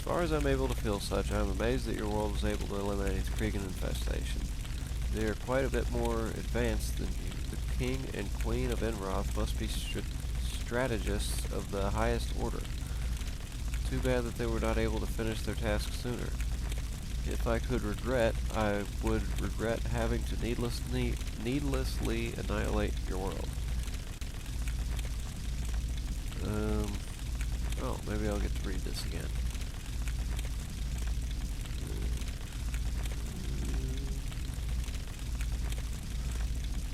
far as I'm able to feel such, I am amazed that your world was able to eliminate its Cregan infestation. They are quite a bit more advanced than you. The king and queen of Enroth must be strategists of the highest order. Too bad that they were not able to finish their task sooner. If I could regret, I would regret having to needlessly annihilate your world. Oh, maybe I'll get to read this again.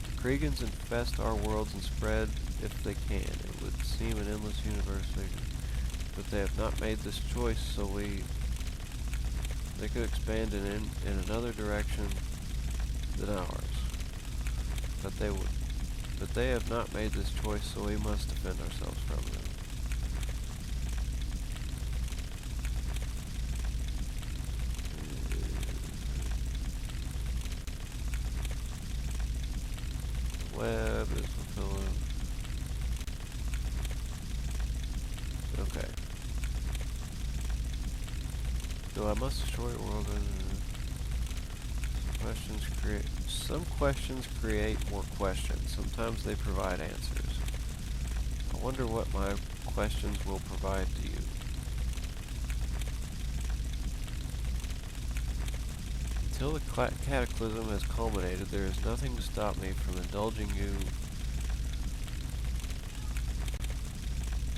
The Kriegans infest our worlds and spread if they can. It would seem an endless universe, but they have not made this choice, so they could expand in another direction than ours. But they have not made this choice, so we must defend ourselves from them. Web is fulfilling. Okay. So I must destroy a world. Some questions create more questions. Sometimes they provide answers. I wonder what my questions will provide to you. Until the cataclysm has culminated, there is nothing to stop me from indulging you.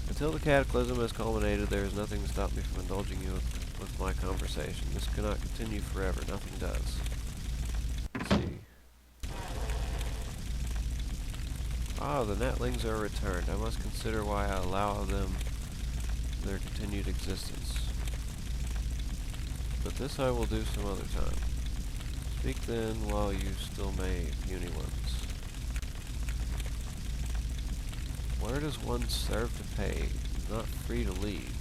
Until the cataclysm has culminated, there is nothing to stop me from indulging you with my conversation. This cannot continue forever. Nothing does. Let's see. Ah, the netlings are returned. I must consider why I allow them their continued existence. But this I will do some other time. Speak then while you still may, puny ones. Where does one serve to pay? Not free to leave.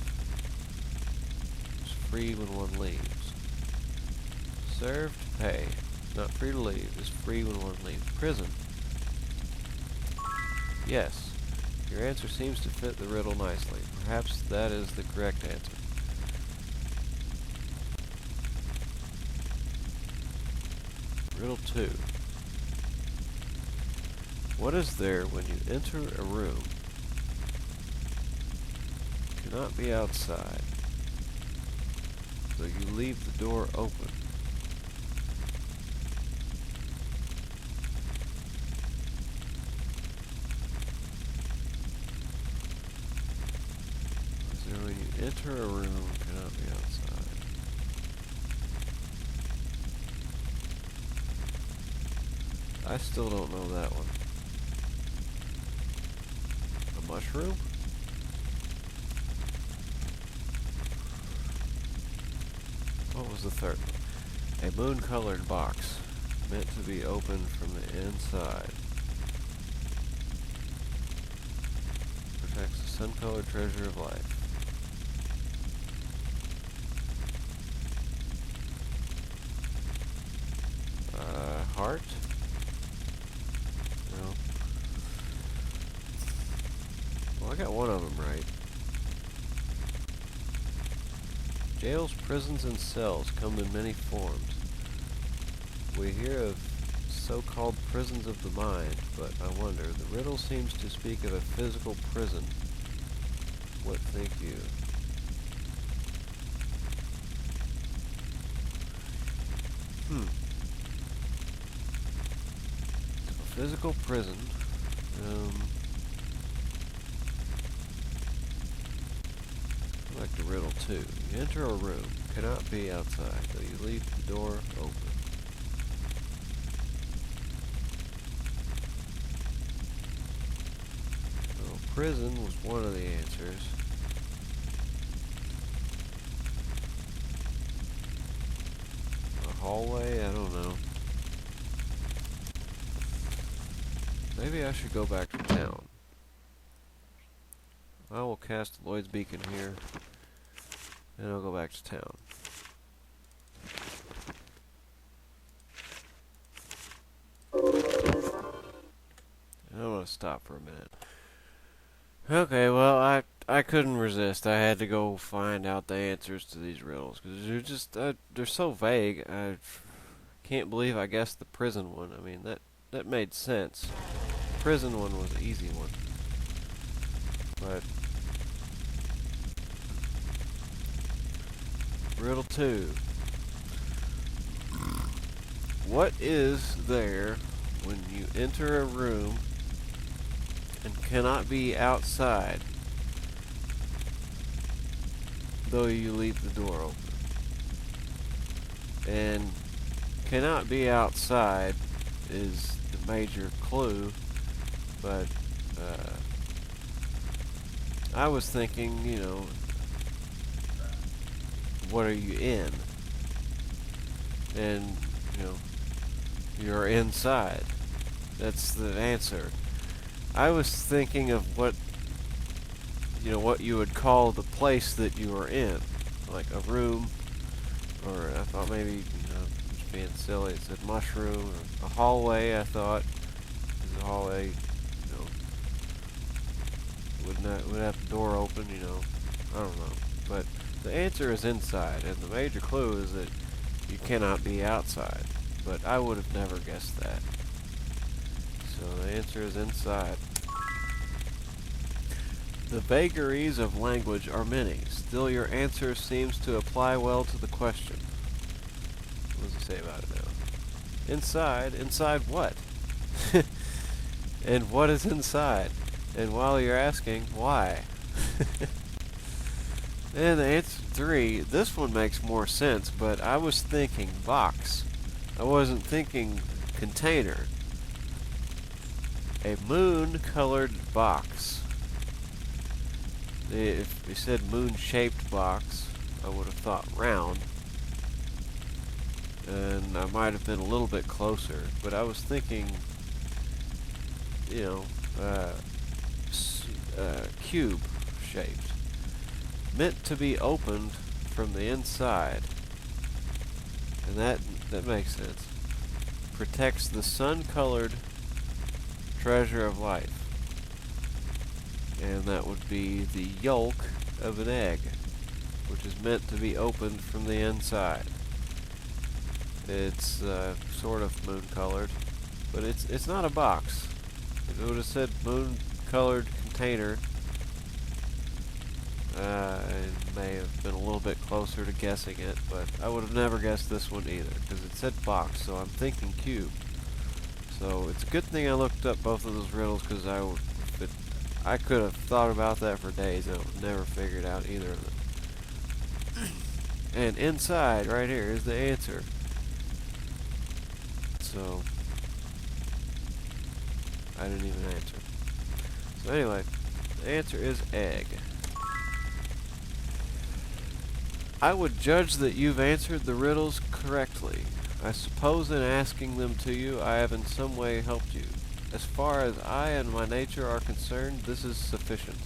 It's free when one leaves. Serve to pay. Not free to leave. Is free when one leaves. Prison. Yes. Your answer seems to fit the riddle nicely. Perhaps that is the correct answer. Riddle 2. What is there when you enter a room? Cannot be outside, though you leave the door open. What is there when you enter a room? Cannot be outside. I still don't know that one. A mushroom? What was the third one? A moon-colored box, meant to be opened from the inside. Protects the sun-colored treasure of life. Heart? No. Well, I got one of them right. Jails, prisons, and cells come in many forms. We hear of so-called prisons of the mind, but I wonder, the riddle seems to speak of a physical prison. What think you? A physical prison. Like the riddle 2. You enter a room, cannot be outside, though you leave the door open. Well, prison was one of the answers. A hallway? I don't know. Maybe I should go back to town. I will cast Lloyd's Beacon here, and I'll go back to town. And I'm going to stop for a minute. Okay, well, I couldn't resist. I had to go find out the answers to these riddles because they're so vague. I can't believe I guessed the prison one. I mean that made sense. The prison one was an easy one, but riddle 2. What is there when you enter a room and cannot be outside, though you leave the door open? And cannot be outside is the major clue, but I was thinking, what are you in? And, you're inside. That's the answer. I was thinking of what you would call the place that you are in, like a room, or I thought maybe, just being silly, it said mushroom, or a hallway. I thought, because a hallway, would have the door open, I don't know. But the answer is inside, and the major clue is that you cannot be outside. But I would have never guessed that. So the answer is inside. The vagaries of language are many. Still, your answer seems to apply well to the question. What does it say about it now? Inside? Inside what? And what is inside? And while you're asking, why? And the answer 3, this one makes more sense, but I was thinking box. I wasn't thinking container. A moon-colored box. If we said moon-shaped box, I would have thought round. And I might have been a little bit closer, but I was thinking, cube-shaped. Meant to be opened from the inside. And that makes sense. Protects the sun-colored treasure of life. And that would be the yolk of an egg, which is meant to be opened from the inside. It's sort of moon-colored, but it's not a box. If it would have said moon-colored container, it may have been a little bit closer to guessing it, but I would have never guessed this one either, because it said box, so I'm thinking cube. So it's a good thing I looked up both of those riddles, because I could have thought about that for days and I would never figured out either of them. And inside, right here, is the answer. So, I didn't even answer. So anyway, the answer is egg. I would judge that you've answered the riddles correctly. I suppose in asking them to you, I have in some way helped you. As far as I and my nature are concerned, this is sufficient.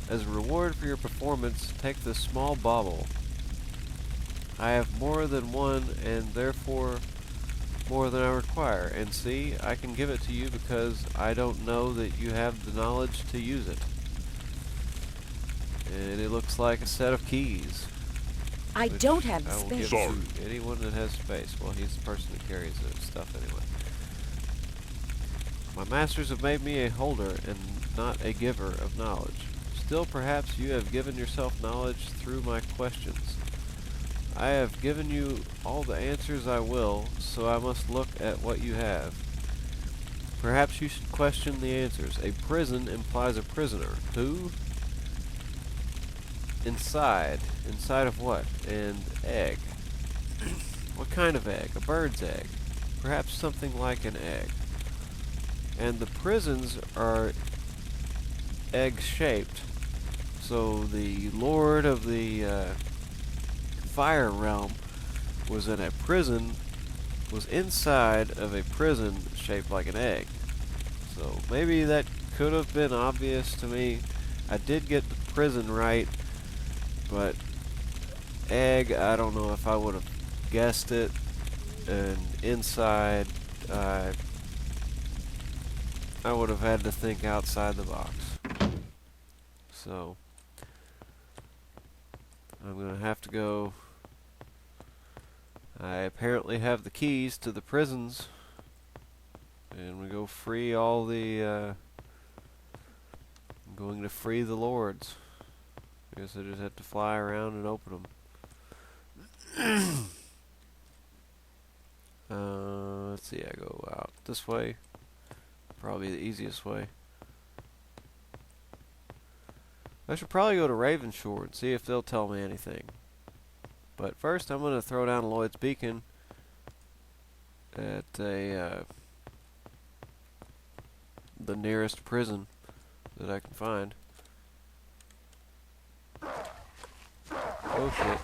As a reward for your performance, take this small bauble. I have more than one, and therefore more than I require. And see, I can give it to you because I don't know that you have the knowledge to use it. And it looks like a set of keys. I don't have the I will space. give to anyone that has space. Well, he's the person who carries the stuff anyway. My masters have made me a holder and not a giver of knowledge. Still, perhaps you have given yourself knowledge through my questions. I have given you all the answers I will, so I must look at what you have. Perhaps you should question the answers. A prison implies a prisoner. Who? Inside. Inside of what? And egg. What kind of egg? A bird's egg. Perhaps something like an egg. And the prisons are egg-shaped. So the lord of the fire realm was in a prison, was inside of a prison shaped like an egg. So maybe that could have been obvious to me. I did get the prison right, but egg, I don't know if I would have guessed it. And inside, I would have had to think outside the box. So, I'm gonna have to go. I apparently have the keys to the prisons, and we go free all the. I'm going to free the lords. I guess I just have to fly around and open them. Let's see. I go out this way. Probably the easiest way. I should probably go to Ravenshore and see if they'll tell me anything. But first, I'm going to throw down Lloyd's Beacon at the nearest prison that I can find. Oh shit.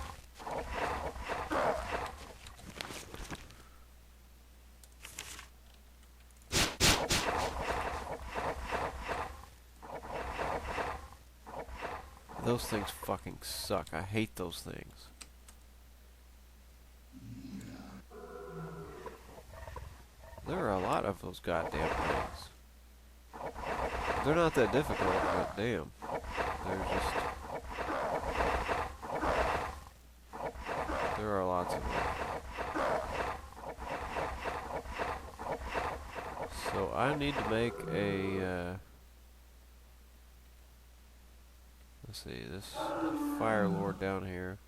Those things fucking suck. I hate those things. There are a lot of those goddamn things. They're not that difficult, but damn. They're just... There are lots of them. So I need to make a... let's see, this Fire Lord down here.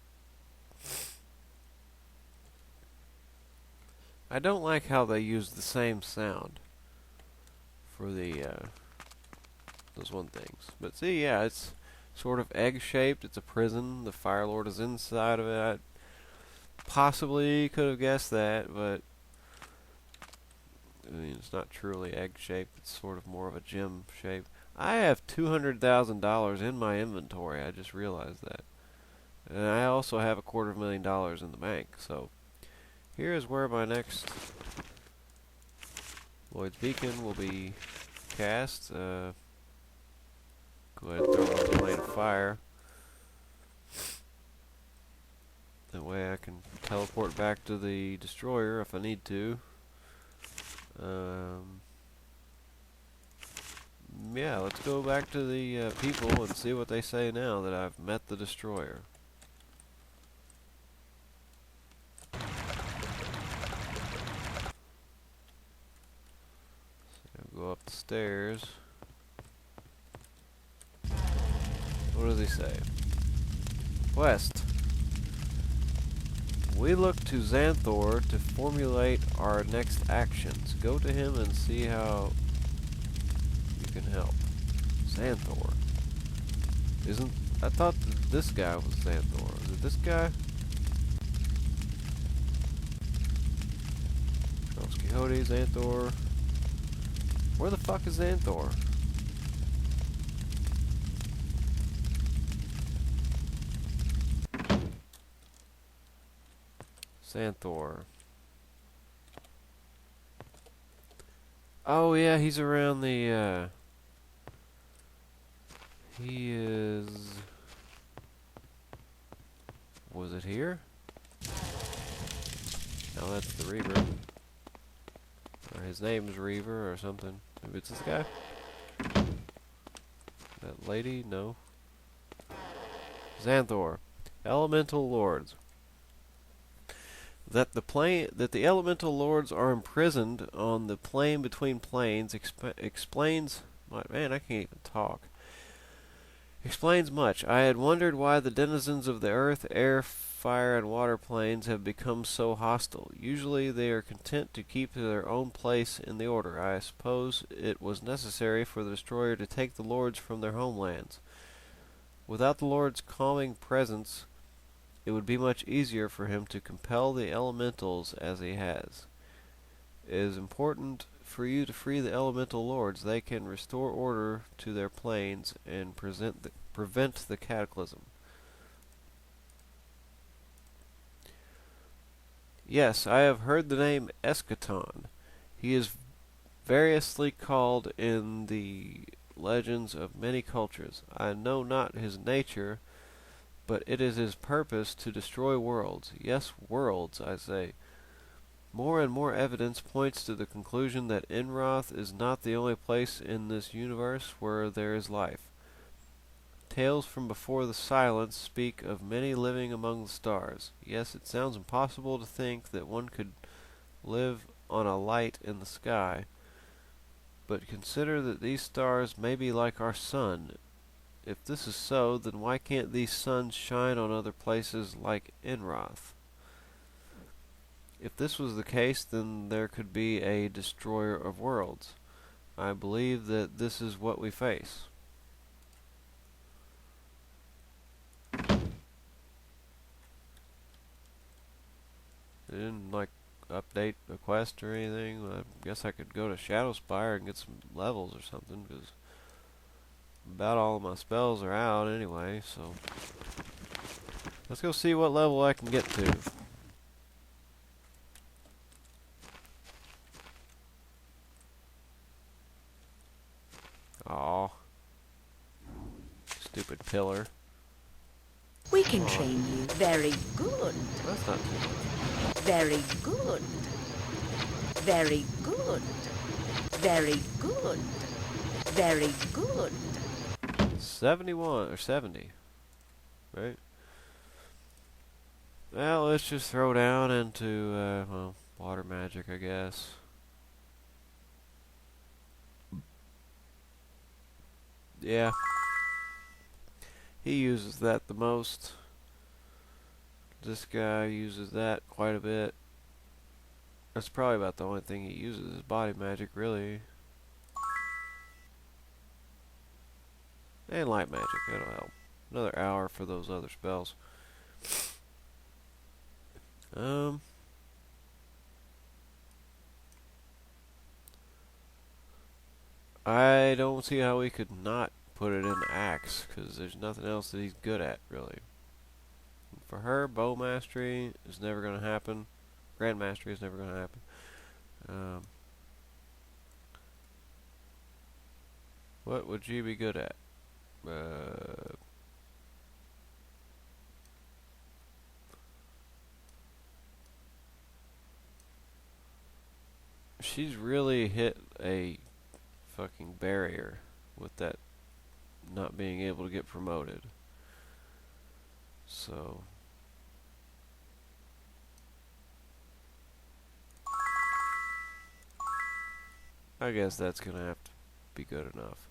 I don't like how they use the same sound for the those one things. But see, yeah, it's sort of egg-shaped. It's a prison. The Fire Lord is inside of it. I possibly could have guessed that, but I mean, it's not truly egg-shaped. It's sort of more of a gem shape. I have $200,000 in my inventory. I just realized that. And I also have $250,000 in the bank, so here is where my next Lloyd's Beacon will be cast. Go ahead and throw it on the lane of fire. That way I can teleport back to the destroyer if I need to. Yeah, let's go back to the people and see what they say now that I've met the destroyer. Go up the stairs. What does he say? Quest. We look to Xanthor to formulate our next actions. Go to him and see how you can help. Xanthor. Isn't... I thought this guy was Xanthor. Is it this guy? Charles Quixote, Xanthor. Where the fuck is Xanthor? Xanthor. Oh yeah, he's around the he is... Was it here? No, that's the Reaver. Or his name's Reaver or something. Maybe it's this guy? That lady? No. Xanthor. Elemental Lords. That the elemental lords are imprisoned on the plane between planes explains... Man, I can't even talk. Explains much. I had wondered why the denizens of the earth, air, fire, and water planes have become so hostile. Usually they are content to keep their own place in the order. I suppose it was necessary for the destroyer to take the lords from their homelands. Without the lord's calming presence, it would be much easier for him to compel the elementals as he has. It is important for you to free the elemental lords. They can restore order to their planes and prevent the cataclysm. Yes, I have heard the name Eschaton. He is variously called in the legends of many cultures. I know not his nature, but it is his purpose to destroy worlds. Yes, worlds, I say. More and more evidence points to the conclusion that Enroth is not the only place in this universe where there is life. Tales from before the silence speak of many living among the stars. Yes, it sounds impossible to think that one could live on a light in the sky, but consider that these stars may be like our sun. If this is so, then why can't these suns shine on other places like Enroth? If this was the case, then there could be a destroyer of worlds. I believe that this is what we face. They didn't, like, update a quest or anything. I guess I could go to Shadowspire and get some levels or something, because about all of my spells are out anyway, so let's go see what level I can get to. Aw. Stupid pillar. We can train you. Very good. That's not too much. Very good. Very good. Very good. Very good. 71 or 70, right? Well, let's just throw down into well, water magic, I guess. Yeah, he uses that the most. This guy uses that quite a bit. That's probably about the only thing he uses is body magic, really. And light magic, that'll help. Another hour for those other spells. I don't see how we could not put it in Axe, because there's nothing else that he's good at, really. For her, bow mastery is never going to happen. Grand mastery is never going to happen. What would she be good at? She's really hit a fucking barrier with that not being able to get promoted. So I guess that's gonna have to be good enough.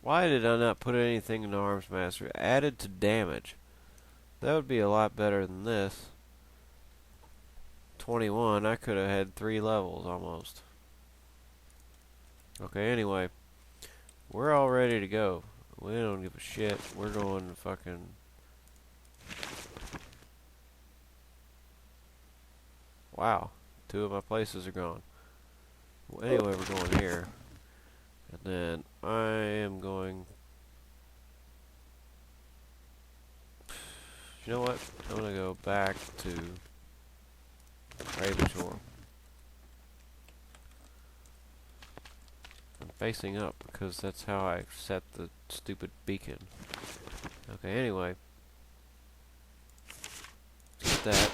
Why did I not put anything in Arms Master? Added to damage. That would be a lot better than this. 21, I could have had 3 levels almost. Okay, anyway. We're all ready to go. We don't give a shit. We're going to fucking... Wow. 2 of my places are gone. Well, anyway, we're going here. And then I am going... You know what? I'm going to go back to Ravenshore. I'm facing up because that's how I set the stupid beacon. Okay, anyway. Get that.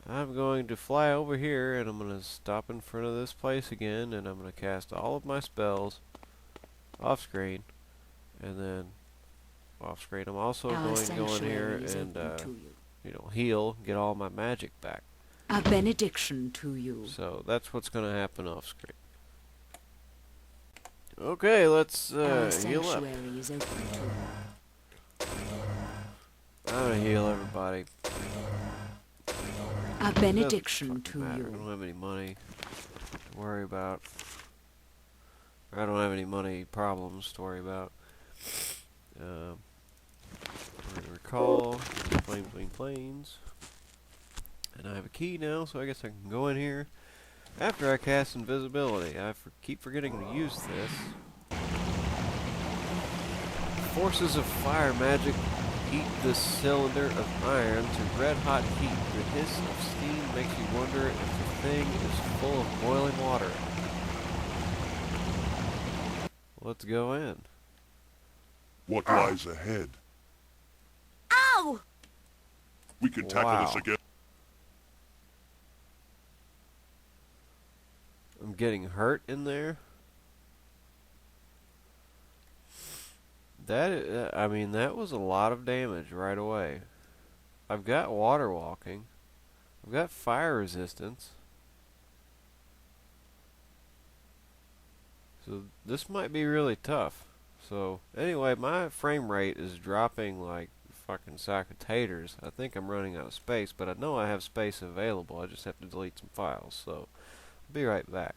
I'm going to fly over here and I'm going to stop in front of this place again and I'm going to cast all of my spells off screen and then off screen I'm also going to go in here and you know, heal, get all my magic back. A benediction to you. So that's what's going to happen off screen. Okay, let's heal up. Is open to you. I'm going to heal everybody. A benediction to I you. don't have any money to worry about. I don't have any money problems to worry about. We're going to recall Flame Between Planes. And I have a key now, so I guess I can go in here after I cast Invisibility. I keep forgetting to use this. Forces of fire magic heat this cylinder of iron to red-hot heat. The hiss of steam makes you wonder if the thing is full of boiling water. Let's go in. What lies ahead? Ow! We can tackle this again. getting hurt in there. I mean, that was a lot of damage right away. I've got water walking. I've got fire resistance. So this might be really tough. So anyway, my frame rate is dropping like fucking sack of taters. I think I'm running out of space, but I know I have space available. I just have to delete some files. So I'll be right back.